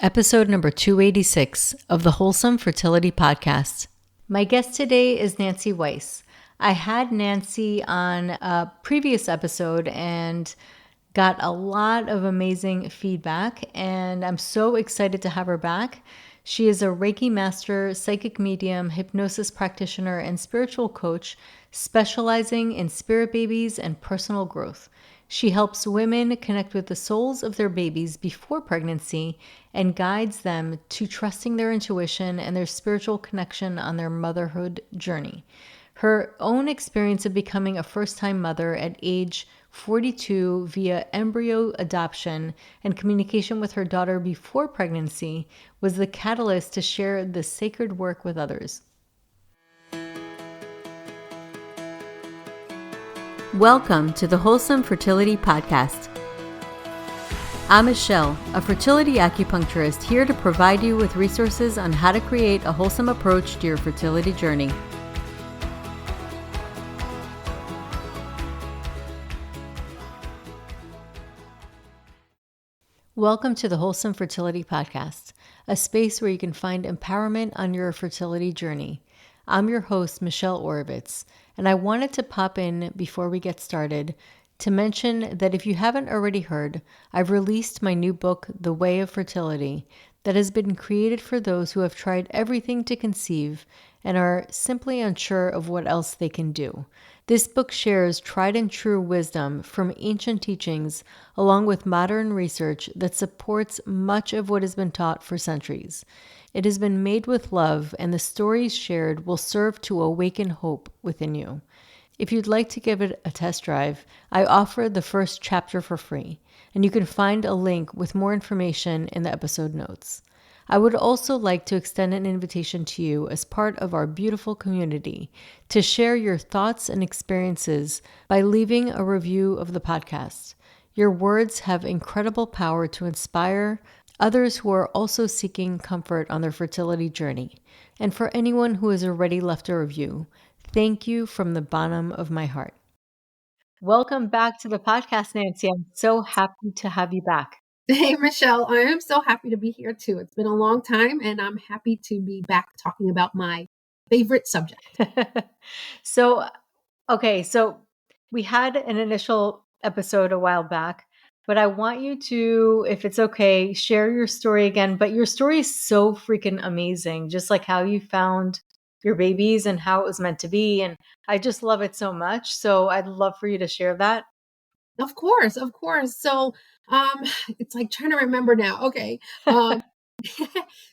episode number 286 of the Wholesome Fertility Podcast. My guest today is Nancy Weiss. I had Nancy on a previous episode and got a lot of amazing feedback, and I'm so excited to have her back. She is a Reiki master, psychic medium, hypnosis practitioner, and spiritual coach specializing in spirit babies and personal growth. She helps women connect with the souls of their babies before pregnancy and guides them to trusting their intuition and their spiritual connection on their motherhood journey. Her own experience of becoming a first-time mother at age 42 via embryo adoption and communication with her daughter before pregnancy was the catalyst to share this sacred work with others. Welcome to the Wholesome Fertility Podcast. I'm Michelle, a fertility acupuncturist here to provide you with resources on how to create a wholesome approach to your fertility journey. Welcome to the Wholesome Fertility Podcast, a space where you can find empowerment on your fertility journey. I'm your host, Michelle Orovitz, and I wanted to pop in before we get started to mention that if you haven't already heard, I've released my new book, The Way of Fertility, that has been created for those who have tried everything to conceive and are simply unsure of what else they can do. This book shares tried and true wisdom from ancient teachings along with modern research that supports much of what has been taught for centuries. It has been made with love, and the stories shared will serve to awaken hope within you. If you'd like to give it a test drive, I offer the first chapter for free, and you can find a link with more information in the episode notes. I would also like to extend an invitation to you as part of our beautiful community to share your thoughts and experiences by leaving a review of the podcast. Your words have incredible power to inspire others who are also seeking comfort on their fertility journey. And for anyone who has already left a review, thank you from the bottom of my heart. Welcome back to the podcast, Nancy. I'm so happy to have you back. Hey, Michelle, I am so happy to be here too. It's been a long time and I'm happy to be back talking about my favorite subject. So we had an initial episode a while back, but I want you to, if it's okay, share your story again. But your story is so freaking amazing, just like how you found your babies and how it was meant to be. And I just love it so much. So I'd love for you to share that. Of course, of course. So, um, it's like trying to remember now. Okay. Um,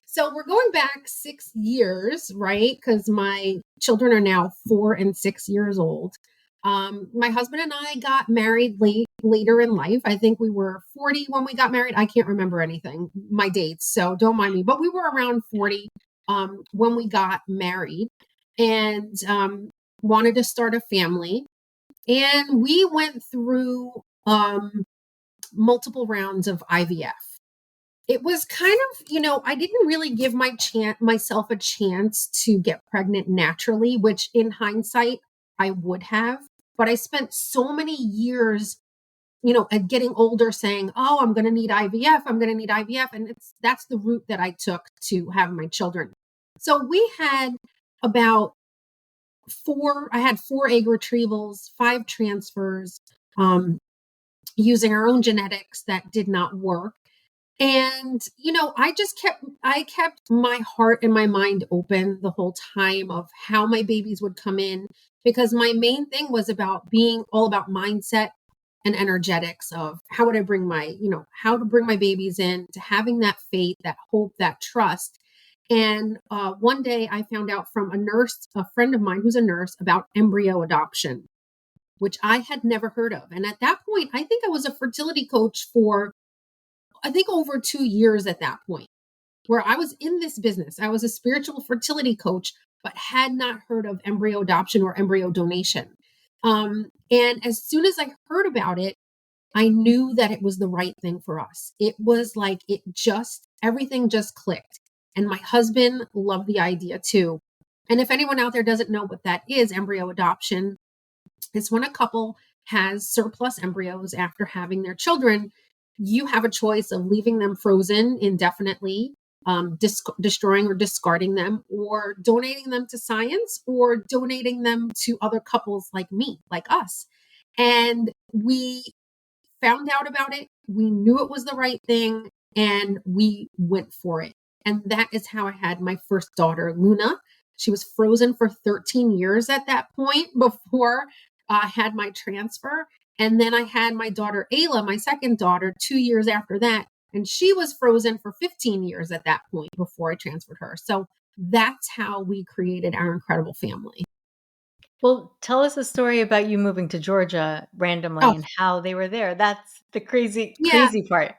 so we're going back 6 years, right? Because my children are now 4 and 6 years old. My husband and I got married later in life. I think we were 40 when we got married. I can't remember anything, my dates, so don't mind me. But we were around 40 when we got married and wanted to start a family. And we went through multiple rounds of IVF. It was kind of, I didn't really give myself a chance to get pregnant naturally, which in hindsight, I would have. But I spent so many years, at getting older saying, oh, I'm going to need IVF. I'm going to need IVF. And that's the route that I took to have my children. So we had about I had 4 egg retrievals, 5 transfers, using our own genetics that did not work. And, I kept my heart and my mind open the whole time of how my babies would come in, because my main thing was being all about mindset and energetics of how would I bring how to bring my babies in, to having that faith, that hope, that trust. And one day I found out from a friend of mine who's a nurse, about embryo adoption, which I had never heard of. And at that point, I think I was a fertility coach for, over 2 years at that point, where I was in this business. I was a spiritual fertility coach, but had not heard of embryo adoption or embryo donation. And as soon as I heard about it, I knew that it was the right thing for us. It was like everything just clicked. And my husband loved the idea too. And if anyone out there doesn't know what that is, embryo adoption, it's when a couple has surplus embryos after having their children, you have a choice of leaving them frozen indefinitely, destroying or discarding them, or donating them to science, or donating them to other couples like me, like us. And we found out about it. We knew it was the right thing and we went for it. And that is how I had my first daughter, Luna. She was frozen for 13 years at that point before I had my transfer. And then I had my daughter, Ayla, my second daughter, 2 years after that. And she was frozen for 15 years at that point before I transferred her. So that's how we created our incredible family. Well, tell us a story about you moving to Georgia randomly Oh, and how they were there. That's the crazy, yeah. crazy part.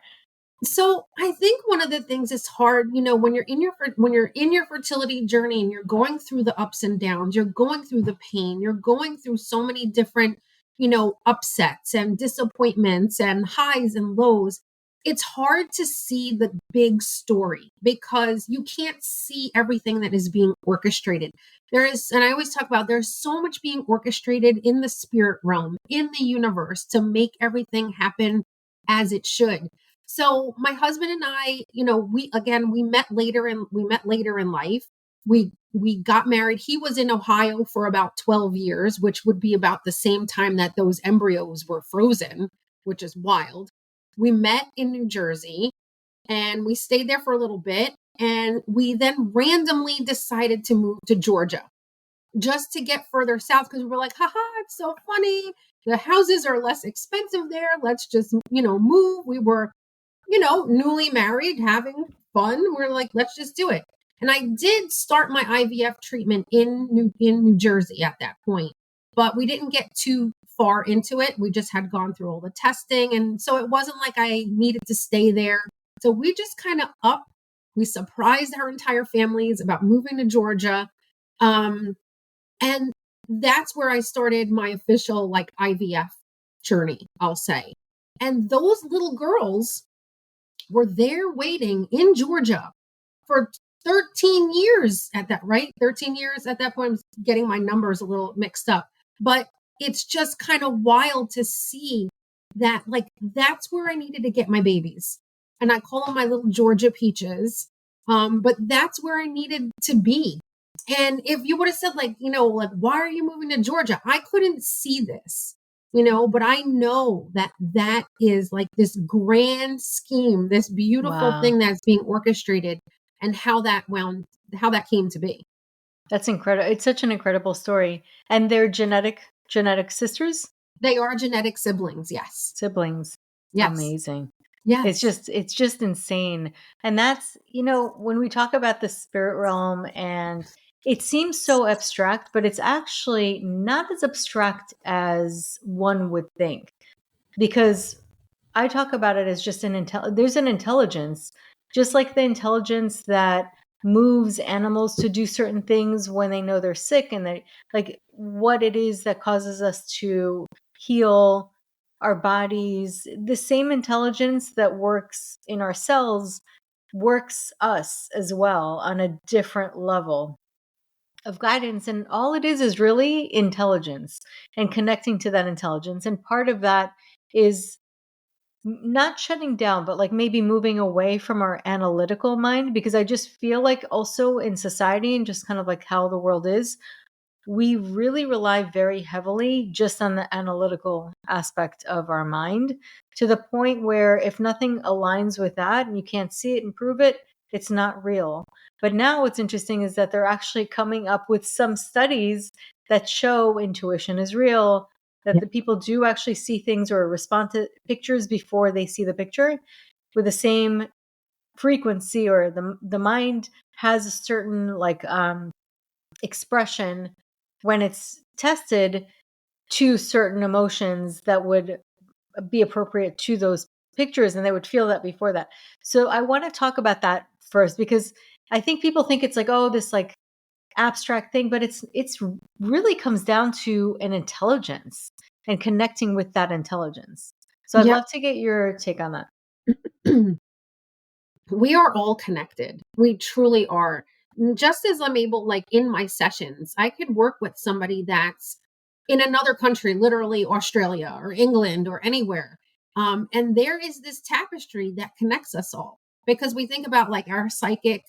So I think one of the things is hard, when you're in your fertility journey and you're going through the ups and downs, you're going through the pain, you're going through so many different, upsets and disappointments and highs and lows. It's hard to see the big story because you can't see everything that is being orchestrated. And I always talk about, there's so much being orchestrated in the spirit realm, in the universe, to make everything happen as it should. So my husband and I, we met later in life. We got married. He was in Ohio for about 12 years, which would be about the same time that those embryos were frozen, which is wild. We met in New Jersey and we stayed there for a little bit, and we then randomly decided to move to Georgia just to get further south because we were like, haha, it's so funny. The houses are less expensive there. Let's just, move. We were newly married, having fun. We're like, let's just do it. And I did start my IVF treatment in New Jersey at that point, but we didn't get too far into it. We just had gone through all the testing, and so it wasn't like I needed to stay there. So we just kind of we surprised our entire families about moving to Georgia. Um, and that's where I started my official like IVF journey, I'll say. And those little girls were there waiting in Georgia for 13 years at that, right? 13 years at that point. I'm getting my numbers a little mixed up, but it's just kind of wild to see that, like, that's where I needed to get my babies. And I call them my little Georgia peaches. But that's where I needed to be. And if you would have said, like, why are you moving to Georgia? I couldn't see this, but I know that is like this grand scheme, this beautiful Wow. thing that's being orchestrated, and how that came to be. That's incredible. It's such an incredible story. And they're genetic sisters, They are genetic siblings. Yes. siblings. Yes. Amazing. Yes. It's just insane. And that's, when we talk about the spirit realm, and it seems so abstract, but it's actually not as abstract as one would think. Because I talk about it as just there's an intelligence, just like the intelligence that moves animals to do certain things when they know they're sick, and they like what it is that causes us to heal our bodies. The same intelligence that works in our cells works us as well on a different level of guidance. And all it is really intelligence and connecting to that intelligence. And part of that is not shutting down, but like maybe moving away from our analytical mind, because I just feel like also in society and just kind of like how the world is, we really rely very heavily just on the analytical aspect of our mind, to the point where if nothing aligns with that and you can't see it and prove it, it's not real. But now what's interesting is that they're actually coming up with some studies that show intuition is real, that Yeah. the people do actually see things or respond to pictures before they see the picture with the same frequency, or the mind has a certain like expression when it's tested to certain emotions that would be appropriate to those pictures, and they would feel that before that. So I want to talk about that first, because I think people think it's like, oh, this like abstract thing, but it's really comes down to an intelligence and connecting with that intelligence. So I'd Yep. love to get your take on that. We are all connected. We truly are. Just as I'm able, like in my sessions, I could work with somebody that's in another country, literally Australia or England or anywhere. And there is this tapestry that connects us all, because we think about like our psychic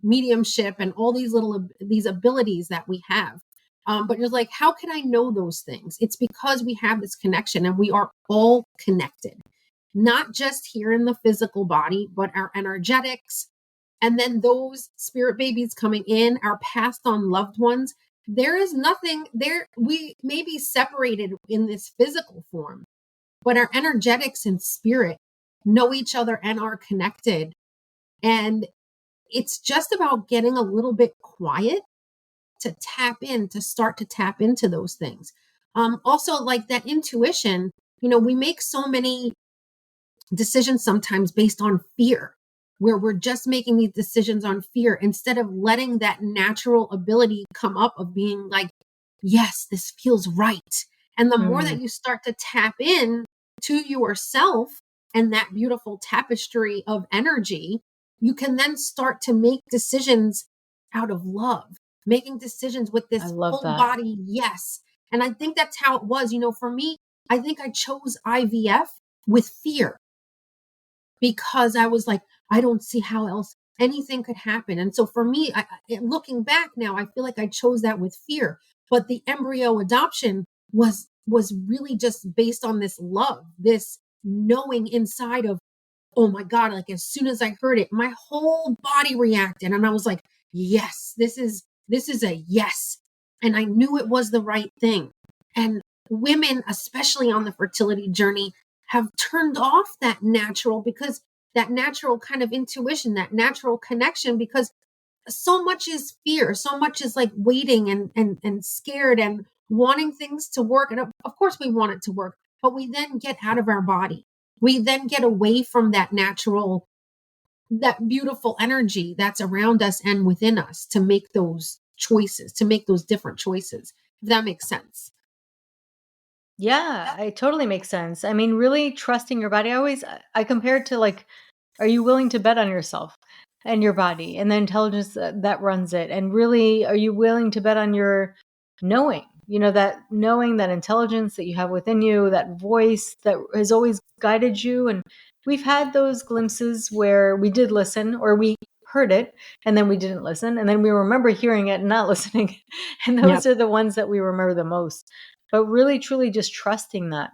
mediumship and all these these abilities that we have. But you're like, how can I know those things? It's because we have this connection and we are all connected, not just here in the physical body, but our energetics. And then those spirit babies coming in, our passed on loved ones. There is nothing there. We may be separated in this physical form, but our energetics and spirit know each other and are connected. And it's just about getting a little bit quiet to start to tap into those things. Also, like that intuition, we make so many decisions sometimes based on fear, where we're just making these decisions on fear instead of letting that natural ability come up of being like, yes, this feels right. And the more Mm, that you start to tap in to yourself and that beautiful tapestry of energy, you can then start to make decisions out of love, making decisions with I this love full that. body yes. And I think that's how it was. For me, I think I chose IVF with fear, because I was like, I don't see how else anything could happen. And so for me, looking back now, I feel like I chose that with fear. But the embryo adoption was really just based on this love, this knowing inside of, oh my God, like as soon as I heard it, my whole body reacted. And I was like, yes, this is a yes. And I knew it was the right thing. And women, especially on the fertility journey, have turned off that natural, because that natural kind of intuition, that natural connection, because so much is fear, so much is like waiting and scared and wanting things to work. And of course we want it to work, but we then get out of our body. We then get away from that natural, that beautiful energy that's around us and within us to make those choices, to make those different choices. If that makes sense. Yeah, it totally makes sense. I mean, really trusting your body. I compare it to like, are you willing to bet on yourself and your body and the intelligence that runs it? And really, are you willing to bet on your knowing? That knowing, that intelligence that you have within you, that voice that has always guided you. And we've had those glimpses where we did listen, or we heard it and then we didn't listen. And then we remember hearing it and not listening. And Yep. those are the ones that we remember the most. But really, truly just trusting that,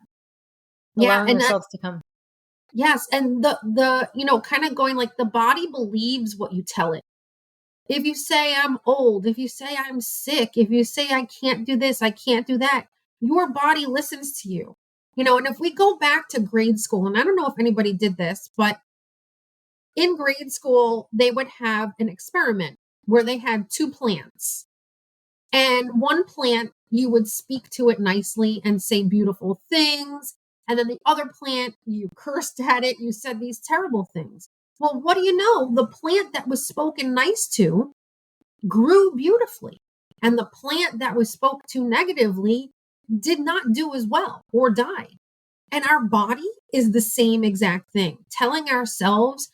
Yeah. allowing And ourselves to come. yes. And the, kind of going like, the body believes what you tell it. If you say I'm old, if you say I'm sick, if you say I can't do this, I can't do that, your body listens to you. And if we go back to grade school, and I don't know if anybody did this, but in grade school, they would have an experiment where they had two plants. And one plant, you would speak to it nicely and say beautiful things. And then the other plant, you cursed at it, you said these terrible things. Well, what do you know? The plant that was spoken nice to grew beautifully. And the plant that was spoke to negatively did not do as well or died. And our body is the same exact thing. Telling ourselves,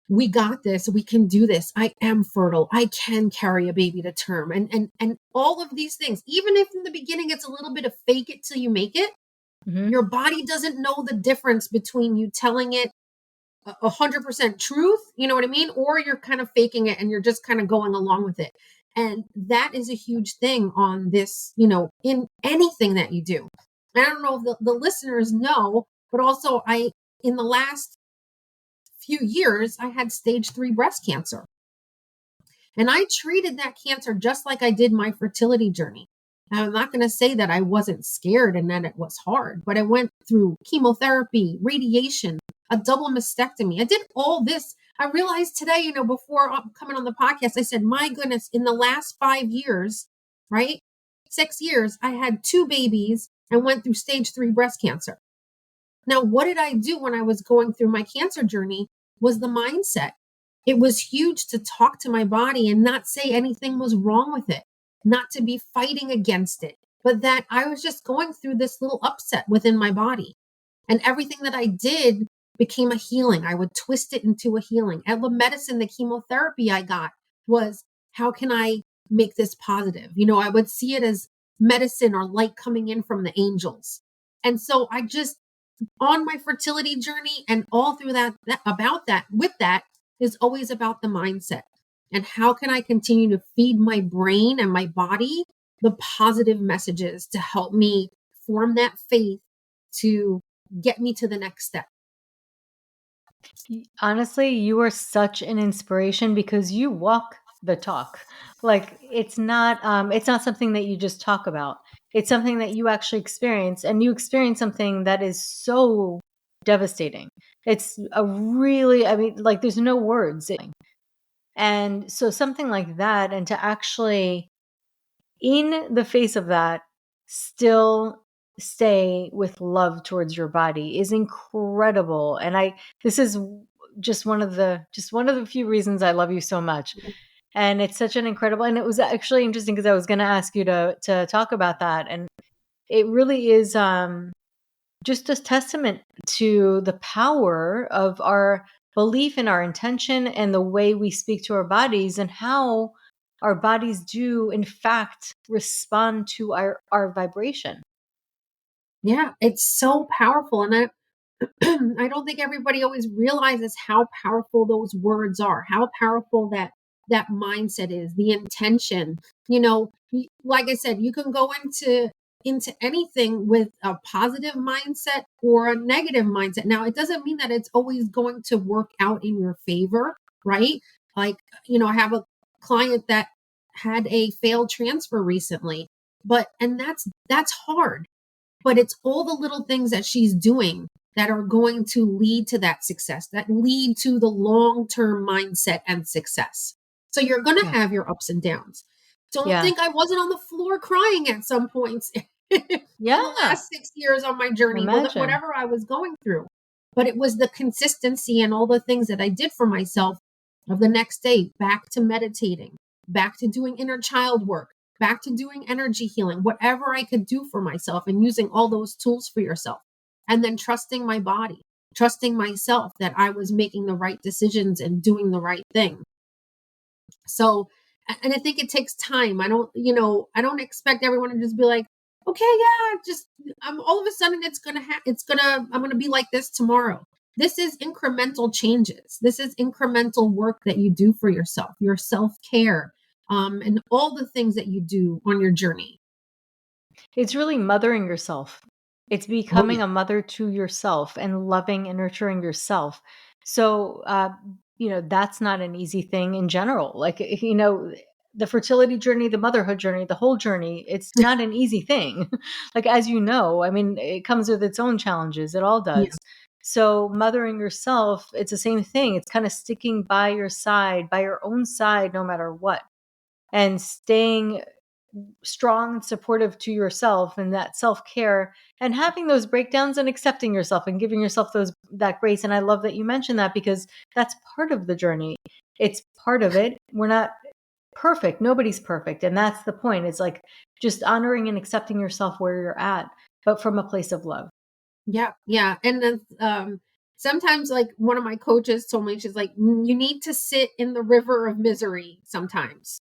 we got this, we can do this, I am fertile, I can carry a baby to term, and all of these things. Even if in the beginning it's a little bit of fake it till you make it, Hmm. your body doesn't know the difference between you telling it 100% truth, you know what I mean? Or you're kind of faking it and you're just kind of going along with it. And that is a huge thing on this, in anything that you do. I don't know if the listeners know, but also in the last few years, I had stage 3 breast cancer. And I treated that cancer just like I did my fertility journey. Now, I'm not going to say that I wasn't scared and that it was hard, but I went through chemotherapy, radiation, a double mastectomy. I did all this. I realized today, before coming on the podcast, I said, my goodness, in the last 5 years, right? 6 years, I had two babies and went through stage 3 breast cancer. Now, what did I do when I was going through my cancer journey was the mindset. It was huge to talk to my body and not say anything was wrong with it, not to be fighting against it, but that I was just going through this little upset within my body. And everything that I did became a healing. I would twist it into a healing. And the medicine, the chemotherapy I got was, how can I make this positive? I would see it as medicine or light coming in from the angels. And so I just, on my fertility journey and all through with that is always about the mindset. And how can I continue to feed my brain and my body the positive messages to help me form that faith to get me to the next step? Honestly, you are such an inspiration because you walk the talk. Like it's not something that you just talk about. It's something that you actually experience, and you experience something that is so devastating. It's a really, I mean, like there's no words. And so something like that, and to actually, in the face of that, still stay with love towards your body is incredible. And this is just one of the few reasons I love you so much. And it's such an incredible, and it was actually interesting because I was going to ask you to talk about that. And it really is just a testament to the power of our belief in our intention and the way we speak to our bodies, and how our bodies do in fact respond to our vibration. Yeah, it's so powerful. And I don't think everybody always realizes how powerful those words are, how powerful that mindset is, the intention. Like I said, you can go into anything with a positive mindset or a negative mindset. Now, it doesn't mean that it's always going to work out in your favor, right? Like, I have a client that had a failed transfer recently, and that's hard, but it's all the little things that she's doing that are going to lead to that success, that lead to the long-term mindset and success. So you're going to Yeah. have your ups and downs. Don't Yeah. think I wasn't on the floor crying at some points in the Yeah. last 6 years on my journey, Imagine. whatever I was going through. But it was the consistency and all the things that I did for myself of the next day, back to meditating, back to doing inner child work, back to doing energy healing, whatever I could do for myself, and using all those tools for yourself. And then trusting my body, trusting myself that I was making the right decisions and doing the right thing. So, and I think it takes time. I don't expect everyone to just be like, okay, yeah, just all of a sudden I'm gonna be like this tomorrow. This is incremental changes. This is incremental work that you do for yourself, your self care, and all the things that you do on your journey. It's really mothering yourself. It's Oh becoming yeah, a mother to yourself and loving and nurturing yourself. So, that's not an easy thing in general. Like, the fertility journey, the motherhood journey, the whole journey, it's not an easy thing. Like, as you know, I mean, it comes with its own challenges. It all yeah, does. So, mothering yourself, it's the same thing. It's kind of sticking by your side, by your own side, no matter what, and staying strong and supportive to yourself, and that self-care, and having those breakdowns and accepting yourself and giving yourself that grace. And I love that you mentioned that, because that's part of the journey. It's part of it. We're not perfect. Nobody's perfect. And that's the point. It's like just honoring and accepting yourself where you're at, but from a place of love. yeah, yeah. And then sometimes, like one of my coaches told me, she's like, You need to sit in the river of misery sometimes.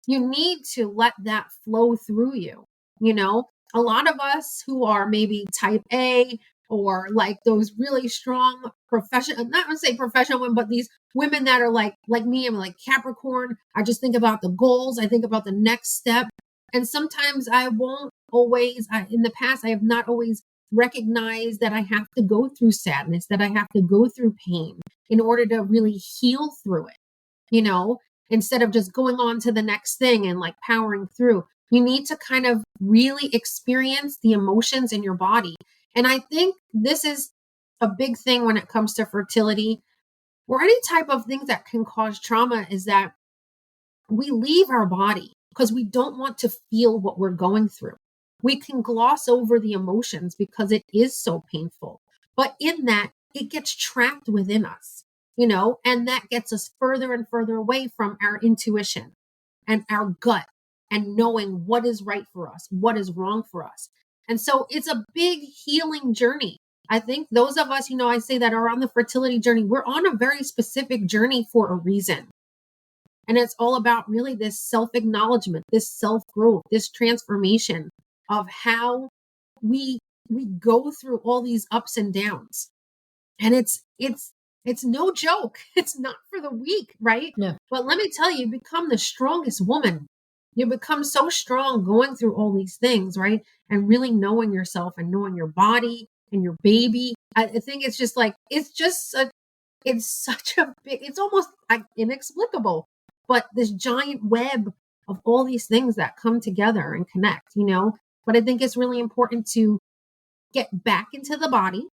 You need to let that flow through you. A lot of us who are maybe type A, or like those really strong professional, not gonna say professional women, but these women that are like me, I'm like Capricorn. I just think about the goals, I think about the next step. And sometimes I won't always, in the past, I have not always recognized that I have to go through sadness, that I have to go through pain in order to really heal through it, you know, instead of just going on to the next thing and like powering through. You need to kind of really experience the emotions in your body. And I think this is a big thing when it comes to fertility or any type of things that can cause trauma, is that we leave our body because we don't want to feel what we're going through. We can gloss over the emotions because it is so painful. But in that, it gets trapped within us, and that gets us further and further away from our intuition and our gut and knowing what is right for us, what is wrong for us. And so it's a big healing journey. I think those of us, I say that are on the fertility journey, we're on a very specific journey for a reason. And it's all about really this self acknowledgement, this self growth, this transformation of how we we go through all these ups and downs. And it's no joke. It's not for the weak, right? No. But let me tell you, you become the strongest woman. You become so strong going through all these things, right? And really knowing yourself and knowing your body and your baby. I think it's just like, it's such a big, it's almost like inexplicable, but this giant web of all these things that come together and connect. But I think it's really important to get back into the body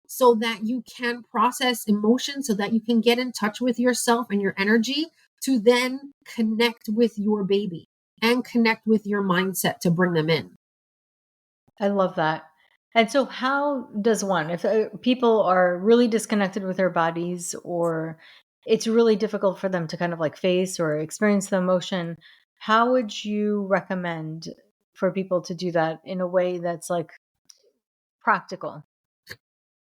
so that you can process emotions, so that you can get in touch with yourself and your energy to then connect with your baby and connect with your mindset to bring them in. I love that. And so, how does one, if people are really disconnected with their bodies, or it's really difficult for them to kind of like face or experience the emotion, how would you recommend for people to do that in a way that's like practical?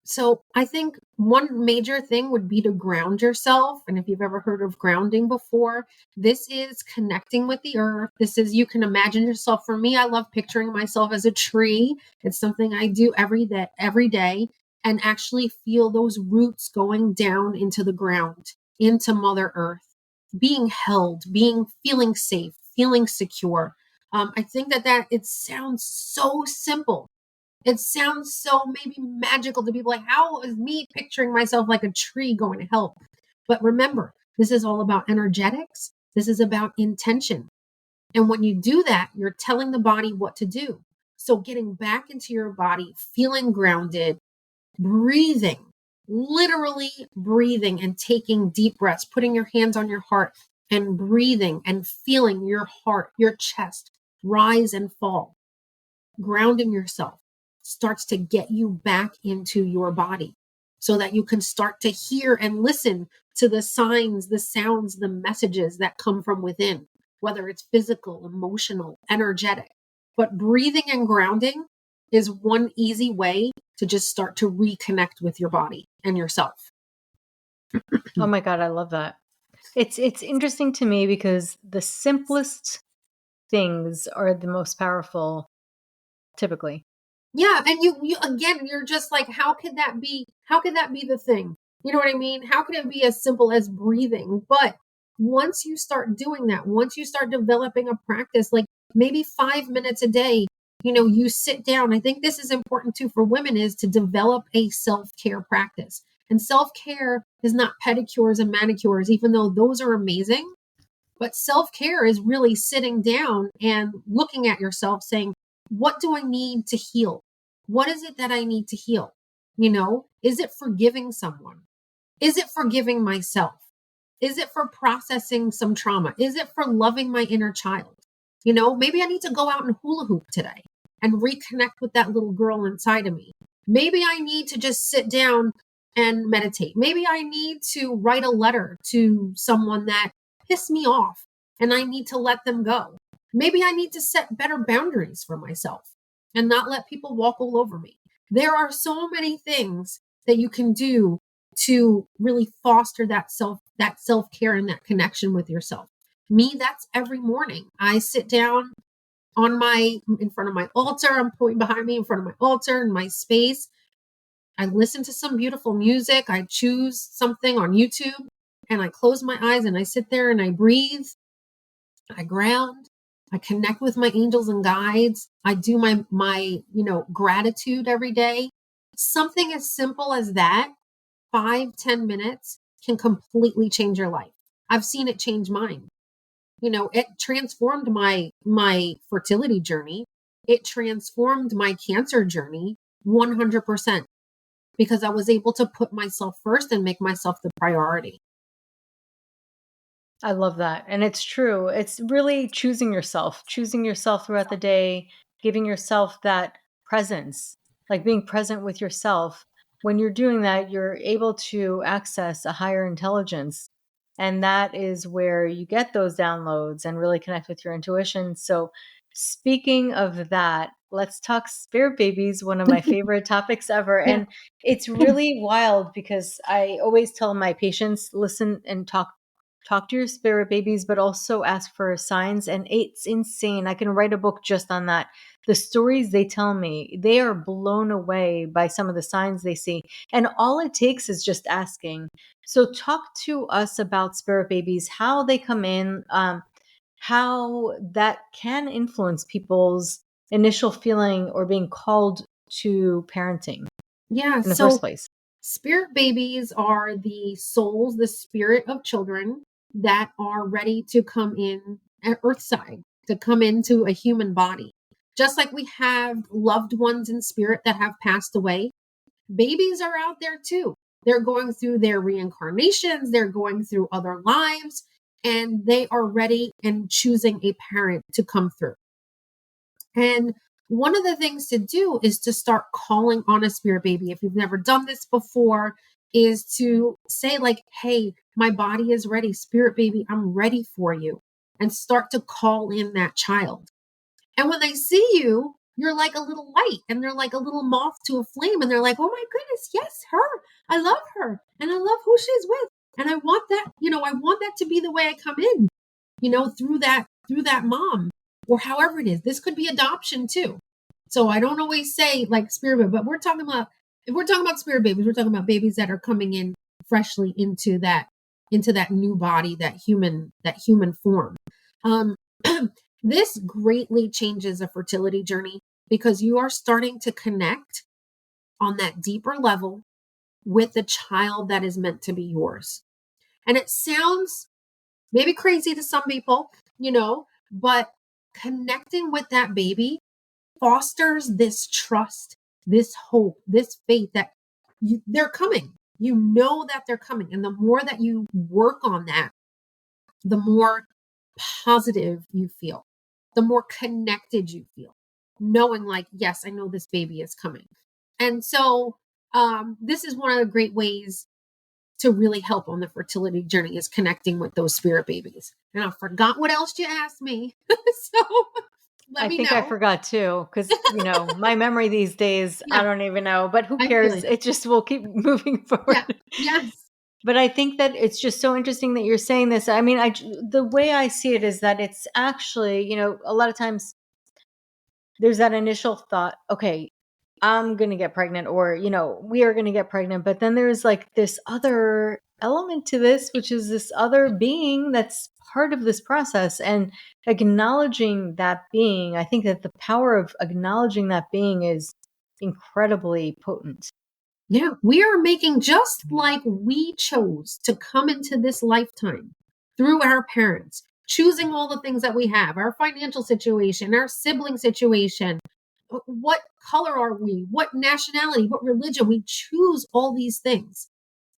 So I think one major thing would be to ground yourself. And if you've ever heard of grounding before, this is connecting with the earth. This is, you can imagine yourself. For me, I love picturing myself as a tree. It's something I do every day, and actually feel those roots going down into the ground, into Mother Earth, being held, feeling safe, feeling secure. I think that it sounds so simple. It sounds so maybe magical to people, like, how is me picturing myself like a tree going to help? But remember, this is all about energetics. This is about intention. And when you do that, you're telling the body what to do. So getting back into your body, feeling grounded, breathing, literally breathing and taking deep breaths, putting your hands on your heart and breathing and feeling your heart, your chest rise and fall. Grounding yourself starts to get you back into your body so that you can start to hear and listen to the signs, the sounds, the messages that come from within, whether it's physical, emotional, energetic. But breathing and grounding is one easy way to just start to reconnect with your body and yourself. Oh my God, I love that. It's interesting to me because the simplest things are the most powerful typically. Yeah, and you again, you're just like, how could that be? How could that be the thing? You know what I mean? How could it be as simple as breathing? But once you start doing that, once you start developing a practice, like maybe 5 minutes a day, you sit down. I think this is important too for women, is to develop a self-care practice. And self-care is not pedicures and manicures, even though those are amazing. But self care is really sitting down and looking at yourself saying, what do I need to heal? What is it that I need to heal? Is it forgiving someone? Is it forgiving myself? Is it for processing some trauma? Is it for loving my inner child? Maybe I need to go out and hula hoop today and reconnect with that little girl inside of me. Maybe I need to just sit down and meditate. Maybe I need to write a letter to someone that pissed me off and I need to let them go. Maybe I need to set better boundaries for myself and not let people walk all over me. There are so many things that you can do to really foster that self-care and that connection with yourself. Me, that's every morning. I sit down in front of my altar. I'm pulling behind me in front of my altar in my space. I listen to some beautiful music. I choose something on YouTube and I close my eyes and I sit there and I breathe. I ground. I connect with my angels and guides. I do my gratitude every day. Something as simple as that, 5-10 minutes can completely change your life. I've seen it change mine. It transformed my fertility journey. It transformed my cancer journey 100% because I was able to put myself first and make myself the priority. I love that. And it's true. It's really choosing yourself throughout the day, giving yourself that presence, like being present with yourself. When you're doing that, you're able to access a higher intelligence. And that is where you get those downloads and really connect with your intuition. So, speaking of that, let's talk spirit babies, one of my favorite topics ever. Yeah. And it's really wild because I always tell my patients, listen and talk talk to your spirit babies, but also ask for signs. And it's insane. I can write a book just on that. The stories they tell me, they are blown away by some of the signs they see. And all it takes is just asking. So talk to us about spirit babies, how they come in, how that can influence people's initial feeling or being called to parenting Yeah. in the first So place. spirit babies are the souls, the spirit of children that are ready to come in at Earthside, to come into a human body. Just like we have loved ones in spirit that have passed away, babies are out there too. They're going through their reincarnations, they're going through other lives, and they are ready and choosing a parent to come through. And one of the things to do is to start calling on a spirit baby. If you've never done this before, is to say, like, hey, my body is ready. Spirit baby, I'm ready for you. And start to call in that child. And when they see you, you're like a little light and they're like a little moth to a flame. And they're like, oh my goodness, yes, her. I love her. And I love who she's with. And I want that, I want that to be the way I come in, through that mom or however it is. This could be adoption too. So I don't always say like spirit baby, but if we're talking about spirit babies, we're talking about babies that are coming in freshly into that new body, that human form. Um, this greatly changes a fertility journey because you are starting to connect on that deeper level with the child that is meant to be yours. And it sounds maybe crazy to some people, but connecting with that baby fosters this trust, this hope, this faith that they're coming. You know that they're coming. And the more that you work on that, the more positive you feel, the more connected you feel, knowing like, yes, I know this baby is coming. And so this is one of the great ways to really help on the fertility journey is connecting with those spirit babies. And I forgot what else you asked me. So let I me think I know. forgot too, because my memory these days, I Yeah, don't even know, but who I feel cares? you. It just will keep moving Yeah. forward. Yes. But I think that it's just so interesting that you're saying this. I mean, the way I see it is that it's actually, a lot of times there's that initial thought, okay, I'm going to get pregnant, or, we are going to get pregnant. But then there's like this other element to this, which is this other being that's part of this process. And acknowledging that being, I think that the power of acknowledging that being is incredibly potent. Yeah, we are making just like we chose to come into this lifetime through our parents, choosing all the things that we have, our financial situation, our sibling situation. What color are we? What nationality? What religion? We choose all these things.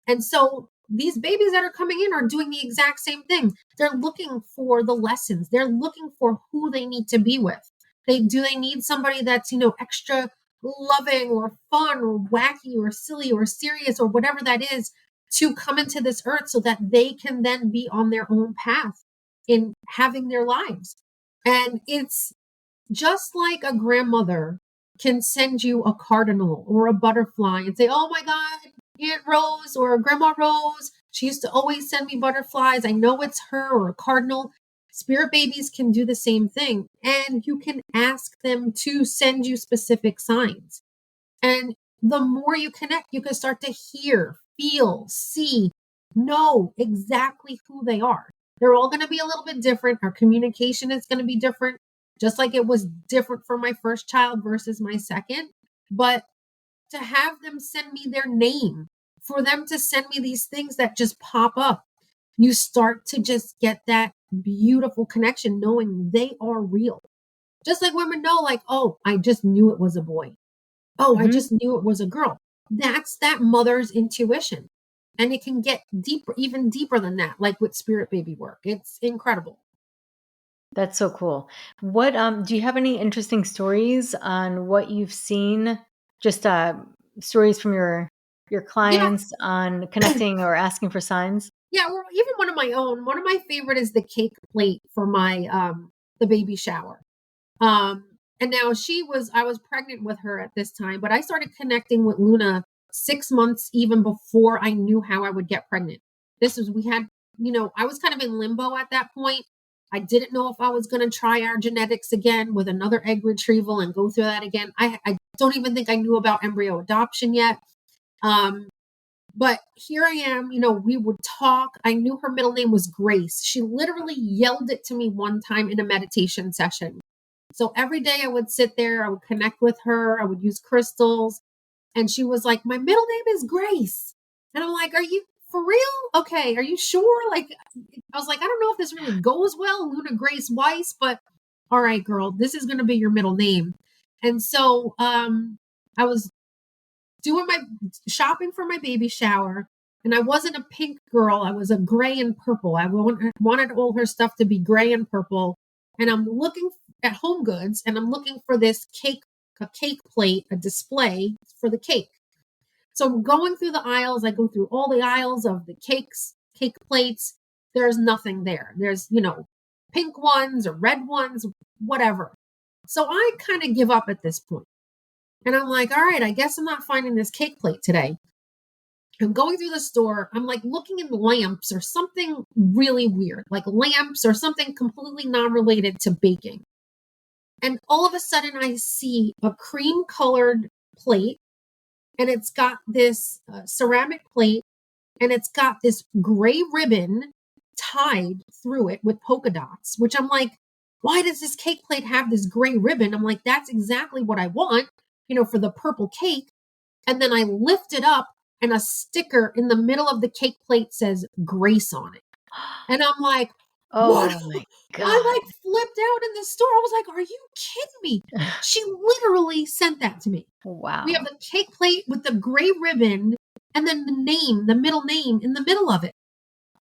And so these babies that are coming in are doing the exact same thing. They're looking for the lessons. They're looking for who they need to be with. They need somebody that's, extra loving or fun or wacky or silly or serious or whatever that is to come into this earth so that they can then be on their own path in having their lives. And it's just like a grandmother can send you a cardinal or a butterfly and say, oh my God, Aunt Rose or Grandma Rose, she used to always send me butterflies. I know it's her, or a cardinal. Spirit babies can do the same thing. And you can ask them to send you specific signs. And the more you connect, you can start to hear, feel, see, know exactly who they are. They're all going to be a little bit different. Our communication is going to be different, just like it was different for my first child versus my second. But to have them send me their name, for them to send me these things that just pop up, you start to just get that beautiful connection knowing they are real. Just like women know, like, oh, I just knew it was a boy. Oh, I Mhm. just knew it was a girl. That's that mother's intuition. And it can get deeper, even deeper than that, like with spirit baby work. It's incredible. That's so cool. What do you have any interesting stories on what you've seen? Just stories from your Yeah. clients on connecting or asking for signs? Yeah. Or even one of my own. One of my favorite is the cake plate for my the baby shower. And now I was pregnant with her at this time, but I started connecting with Luna 6 months even before I knew how I would get pregnant. We had I was kind of in limbo at that point. I didn't know if I was going to try our genetics again with another egg retrieval and go through that again. I don't even think I knew about embryo adoption yet. But here I am, we would talk. I knew her middle name was Grace. She literally yelled it to me one time in a meditation session. So every day I would sit there, I would connect with her, I would use crystals. And she was like, my middle name is Grace. And I'm like, are you for real? Okay. Are you sure? Like, I was like, I don't know if this really goes well, Luna Grace Weiss, but all right, girl, this is going to be your middle name. And so, I was doing my shopping for my baby shower, and I wasn't a pink girl. I was a gray and purple. I wanted all her stuff to be gray and purple. And I'm looking at Home Goods, and I'm looking for this a cake plate, a display for the cake. So I'm going through the aisles. I go through all the aisles of the cake plates. There's nothing there. There's, pink ones or red ones, whatever. So I kind of give up at this point. And I'm like, all right, I guess I'm not finding this cake plate today. I'm going through the store. I'm like looking in lamps or something really weird, like lamps or something completely non-related to baking. And all of a sudden I see a cream colored plate, and it's got this ceramic plate, and it's got this gray ribbon tied through it with polka dots, which I'm like, why does this cake plate have this gray ribbon? I'm like, that's exactly what I want, for the purple cake. And then I lift it up, and a sticker in the middle of the cake plate says Grace on it. And I'm like, what? Oh my I God. like flipped out in the store. I was like, are you kidding me? She literally sent that to me. We have Wow. the cake plate with the gray ribbon and then the middle name in the middle of it.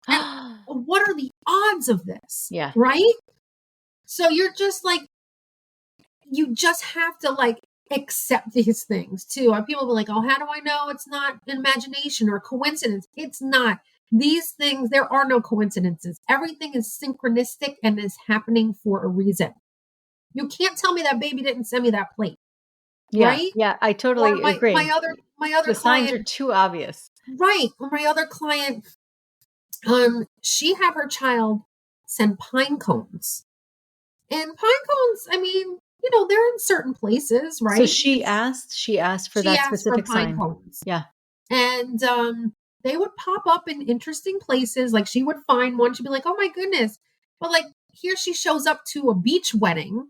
And what are the odds of this? Yeah. Right? So you're just like, you just have to like accept these things too. People be like, oh, how do I know it's not imagination or coincidence? It's not. These things, there are no coincidences. Everything is synchronistic and is happening for a reason. You can't tell me that baby didn't send me that plate, Yeah. right? Yeah. I Or totally my agree. my other my other The signs are client, too obvious. right? Or my other client, she had her child send pine cones. And pine cones, I mean, they're in certain places, So right? she asked for She that asked for specific pine sign. cones. Yeah. And they would pop up in interesting places. Like she would find one, she'd be like, oh my goodness. But like here she shows up to a beach wedding.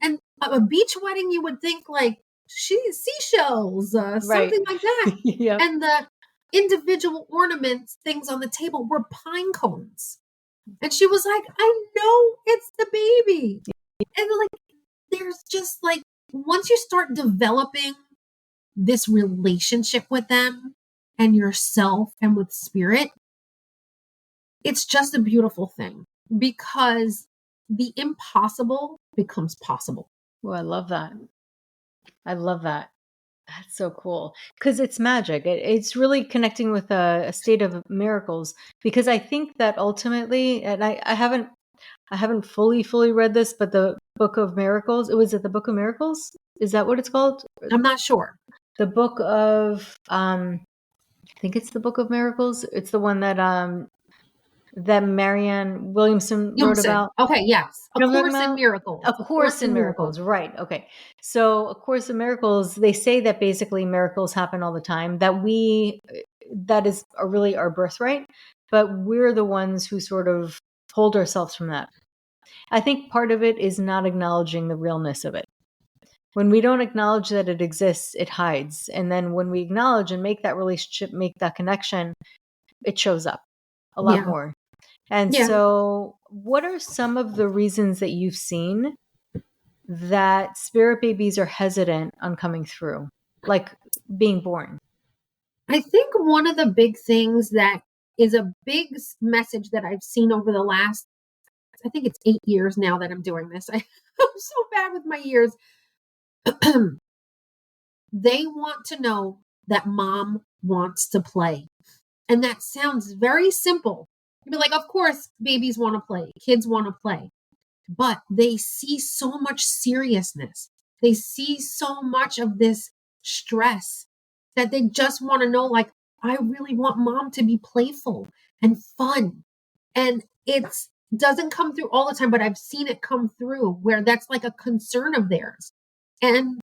And a beach wedding, you would think like seashells, Right. something like that. Yep. And the individual ornaments, things on the table were pine cones. And she was like, I know it's the baby. And like, there's just like, once you start developing this relationship with them and yourself and with spirit, it's just a beautiful thing because the impossible becomes possible. Oh, I love that. I love that. That's so cool because it's magic. It's really connecting with a state of miracles. Because I think that ultimately, and I haven't fully read this, but the Book of Miracles. It was it the Book of Miracles? Is that what it's called? I'm not sure. The Book of I think it's the Book of Miracles. It's the one that Marianne Williamson wrote Yumson. about. Okay, yes. A You know what I'm Course talking in about? Miracles. A A Course Course in in Miracles. Miracles, right? Okay. So, A Course in Miracles, they say that basically miracles happen all the time. That is really our birthright, but we're the ones who sort of hold ourselves from that. I think part of it is not acknowledging the realness of it. When we don't acknowledge that it exists, it hides. And then when we acknowledge and make that relationship, make that connection, it shows up a lot Yeah. more. And Yeah. so, what are some of the reasons that you've seen that spirit babies are hesitant on coming through, like being born? I think one of the big things that is a big message that I've seen over the last, I think it's 8 years now that I'm doing this. I'm so bad with my years. They want to know that mom wants to play. And that sounds very simple. You'd be like, of course, babies want to play, kids want to play. But they see so much seriousness. They see so much of this stress that they just want to know, like, I really want mom to be playful and fun. And it doesn't come through all the time, but I've seen it come through where that's like a concern of theirs. And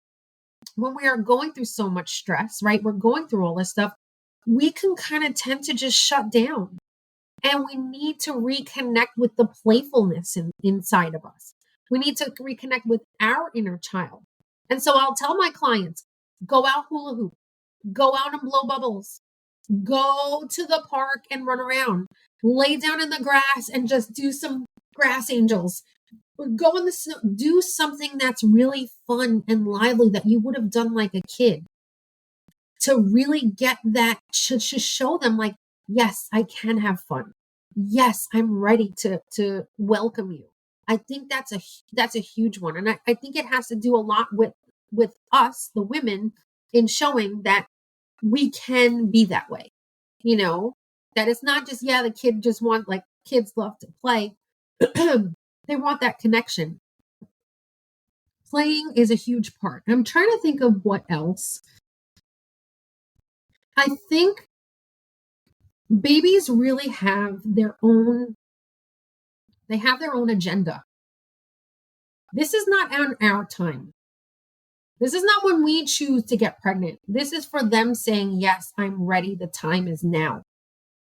when we are going through so much stress, right? We're going through all this stuff. We can kind of tend to just shut down. And we need to reconnect with the playfulness inside of us. We need to reconnect with our inner child. And so I'll tell my clients, go out hula hoop, go out and blow bubbles, go to the park and run around, lay down in the grass and just do some grass angels, go in the snow, do something that's really fun and lively that you would have done like a kid, to really get that, to show them like, yes, I can have fun. Yes, I'm ready to welcome you. I think that's a huge one. And I think it has to do a lot with us, the women, in showing that we can be that way. You know, that it's not just, yeah, the kid just want, like, kids love to play. They want that connection. Playing is a huge part. I'm trying to think of what else. I think babies really have their own, they have their own agenda. This is not on our time. This is not when we choose to get pregnant. This is for them saying, yes, I'm ready. The time is now.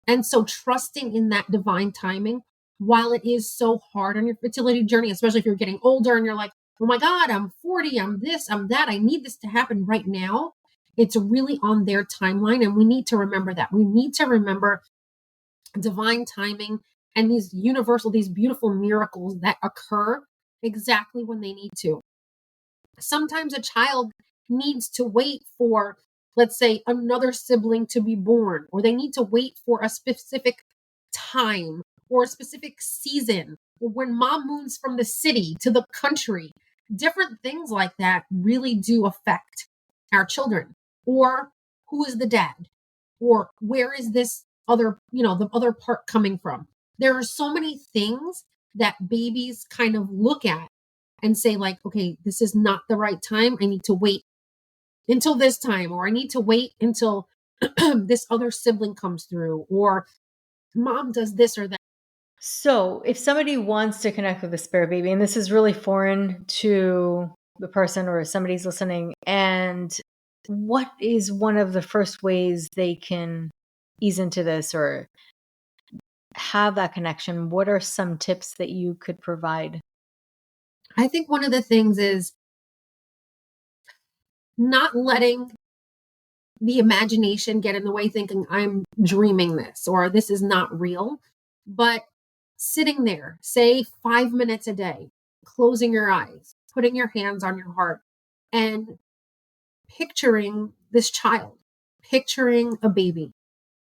And so trusting in that divine timing, while it is so hard on your fertility journey, especially if you're getting older and you're like, oh my God, I'm 40, I'm this, I'm that, I need this to happen right now. It's really on their timeline. And we need to remember that. We need to remember divine timing and these universal, these beautiful miracles that occur exactly when they need to. Sometimes a child needs to wait for, let's say, another sibling to be born, or they need to wait for a specific time or a specific season, or when mom moves from the city to the country. Different things like that really do affect our children. Or who is the dad? Or where is this other, the other part coming from? There are so many things that babies kind of look at and say, like, okay, this is not the right time. I need to wait until this time, or I need to wait until this other sibling comes through, or mom does this or that. So, if somebody wants to connect with the spirit baby, and this is really foreign to the person or somebody's listening, and what is one of the first ways they can ease into this or have that connection? What are some tips that you could provide? I think one of the things is not letting the imagination get in the way, thinking I'm dreaming this or this is not real, but sitting there, say 5 minutes a day, closing your eyes, putting your hands on your heart, and picturing this child, picturing a baby,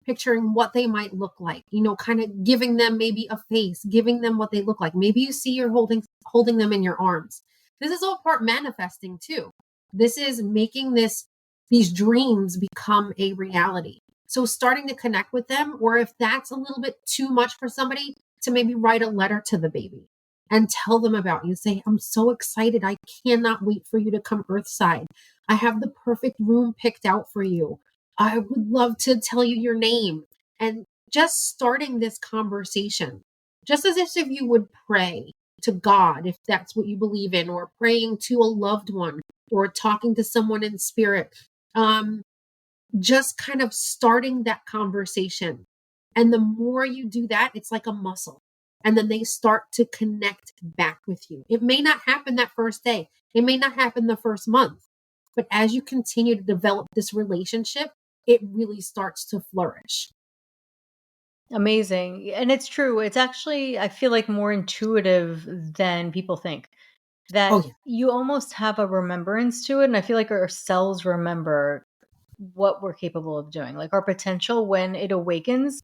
picturing what they might look like, kind of giving them maybe a face, giving them what they look like. Maybe you see you're holding them in your arms. This is all part manifesting too. This is making these dreams become a reality. So starting to connect with them, or if that's a little bit too much for somebody, to maybe write a letter to the baby and tell them about you. Say, I'm so excited. I cannot wait for you to come earthside. I have the perfect room picked out for you. I would love to tell you your name. And just starting this conversation, just as if you would pray to God, if that's what you believe in, or praying to a loved one, or talking to someone in spirit. Just kind of starting that conversation. And the more you do that, it's like a muscle. And then they start to connect back with you. It may not happen that first day. It may not happen the first month. But as you continue to develop this relationship, it really starts to flourish. Amazing. And it's true. It's actually, I feel like, more intuitive than people think. That Oh, yeah. you almost have a remembrance to it. And I feel like our cells remember what we're capable of doing, like our potential when it awakens.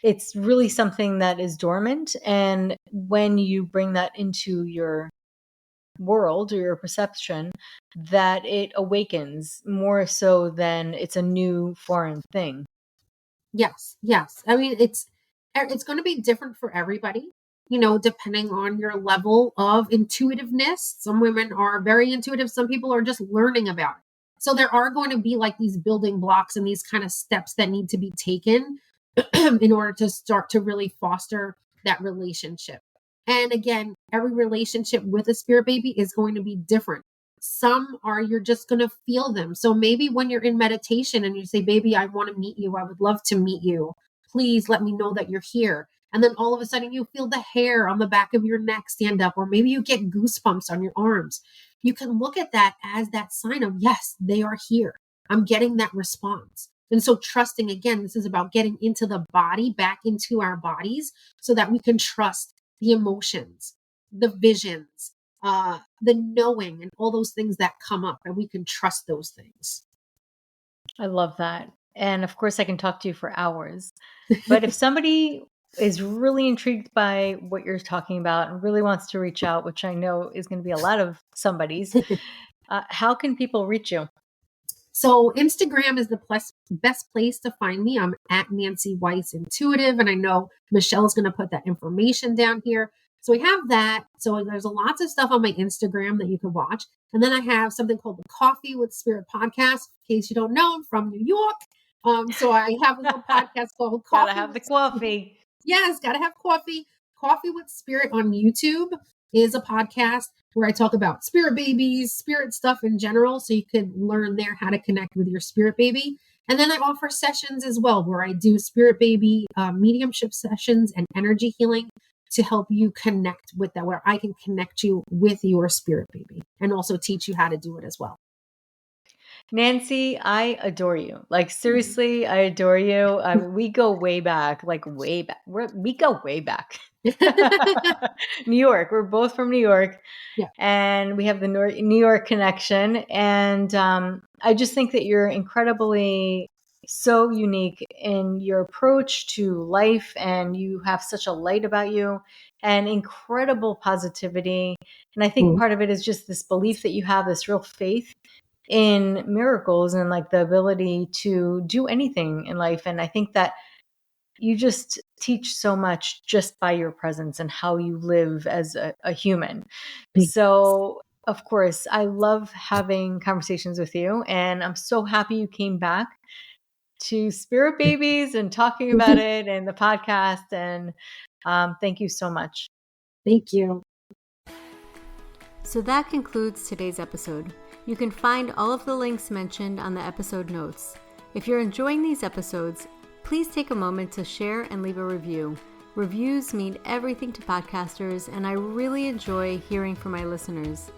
It's really something that is dormant. And when you bring that into your world or your perception, that it awakens more so than it's a new foreign thing. Yes. Yes. I mean, it's going to be different for everybody, depending on your level of intuitiveness. Some women are very intuitive. Some people are just learning about it. So there are going to be like these building blocks and these kind of steps that need to be taken in order to start to really foster that relationship. And again, every relationship with a spirit baby is going to be different. Some are, you're just going to feel them. So maybe when you're in meditation and you say, baby, I want to meet you. I would love to meet you. Please let me know that you're here. And then all of a sudden you feel the hair on the back of your neck stand up, or maybe you get goosebumps on your arms. You can look at that as that sign of, yes, they are here. I'm getting that response. And so trusting, again, this is about getting into the body, back into our bodies, so that we can trust the emotions, the visions, the knowing, and all those things that come up, and we can trust those things. I love that. And of course, I can talk to you for hours. But if somebody is really intrigued by what you're talking about and really wants to reach out, which I know is going to be a lot of somebody's, how can people reach you? So Instagram is the best place to find me. I'm at Nancy Weiss Intuitive, and I know Michelle's going to put that information down here. So we have that. So there's lots of stuff on my Instagram that you can watch. And then I have something called the Coffee with Spirit podcast. In case you don't know, I'm from New York. So I have a little podcast called Coffee. Gotta have the coffee. Yes, gotta have coffee. Coffee with Spirit on YouTube is a podcast where I talk about spirit babies, spirit stuff in general, so you can learn there how to connect with your spirit baby. And then I offer sessions as well, where I do spirit baby mediumship sessions and energy healing to help you connect with that, where I can connect you with your spirit baby and also teach you how to do it as well. Nancy, I adore you. Like, seriously, I adore you. We go way back, like way back. We go way back. New York. We're both from New York. Yeah. And we have the New York connection. And I just think that you're incredibly so unique in your approach to life. And you have such a light about you and incredible positivity. And I think part of it is just this belief that you have, this real faith in miracles and like the ability to do anything in life. And I think that you just teach so much just by your presence and how you live as a human. So of course, I love having conversations with you, and I'm so happy you came back to Spirit Babies and talking about it and the podcast. And thank you so much. Thank you. So that concludes today's episode. You can find all of the links mentioned on the episode notes. If you're enjoying these episodes, please take a moment to share and leave a review. Reviews mean everything to podcasters, and I really enjoy hearing from my listeners.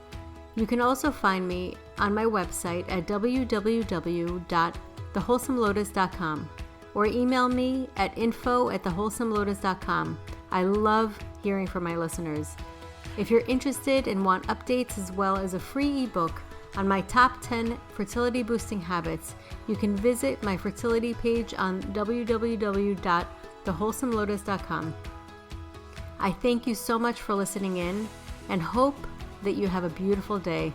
You can also find me on my website at www.thewholesomelotus.com or email me at info@thewholesomelotus.com. I love hearing from my listeners. If you're interested and want updates as well as a free ebook on my top 10 fertility boosting habits, you can visit my fertility page on www.thewholesomelotus.com. I thank you so much for listening in and hope that you have a beautiful day.